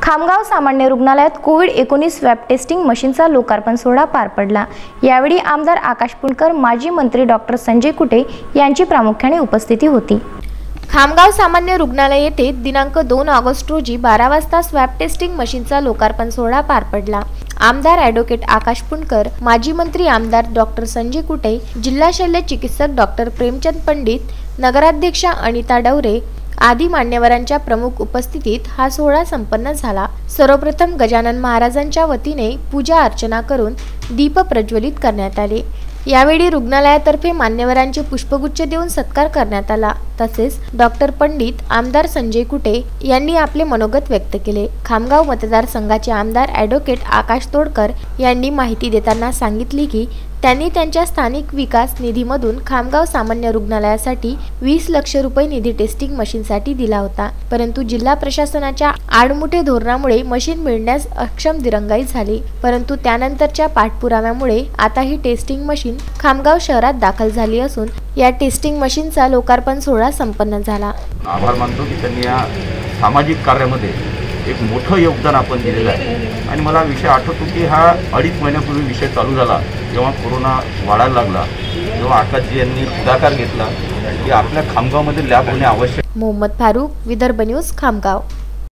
खामगाव सामान्य रुग्णालयात कोविड-19 swab testing मशीनचा लोकार्पण सोहळा पार पडला। यावेळी आमदार आकाश पुणकर, माजी मंत्री डॉक्टर संजय कुटे यांची प्रामुख्याने उपस्थिती होती। खामगाव सामान्य रुग्णालय येथे दिनांक 2 ऑगस्ट रोजी 12 वाजता स्वॅब टेस्टिंग मशीनचा लोकार्पण सोहळा पार पडला। आमदार ॲडव्होकेट आकाश पुणकर, माजी मंत्री आमदार डॉक्टर संजय कुटे, जिल्हा शल्य चिकित्सक डॉक्टर प्रेमचंद पंडित, नगराध्यक्षा अनिता डवरे आदी मान्यवरांच्या प्रमुख उपस्थितीत हा सोहळा संपन्न झाला। सर्वप्रथम गजानन महाराजांच्या वतीने पूजा अर्चना करून दीप प्रज्वलित करण्यात आले। यावेळी रुग्णालयातर्फे मान्यवरांचे पुष्पगुच्छ देऊन सत्कार करण्यात आला। तसेच डॉक्टर पंडित, आमदार संजय कुटे यांनी आपले मनोगत व्यक्त केले। खामगाव मतदारसंघाचे आमदार ॲडव्होकेट आकाश तोडकर यांनी माहिती देताना सांगितले की त्यांनी त्यांच्या स्थानिक विकास निधीमधून खामगाव सामान्य रुग्णालयासाठी 20 लाख रुपये निधी टेस्टिंग मशीनसाठी दिला होता, परंतु जिल्हा प्रशासनाच्या आडमुठे धोरणामुळे मशीन मिळण्यास अक्षम दिरंगाई झाली। परंतु त्यानंतरच्या पाठपुराव्यामुळे आता ही टेस्टिंग मशीन खामगाव शहरात दाखल झाली असून या टेस्टिंग मशीनचा लोकार्पण सोहळा संपन्न झाला। आभार मानतो की त्यांनी या सामाजिक कार्यामध्ये एक मोठं योगदान आपण दिलेलं आहे। आणि मला विषय आठवतो की हा 2.5 महिन्यापूर्वी विषय चालू झाला, जेव्हा कोरोना वाढायला लागला, तेव्हा आकाशजी यांनी पुढाकार घेतला की आपल्या खामगावमध्ये लॅब होणे आवश्यक। मोहम्मद फारूक, विदर्भ न्यूज, खामगाव।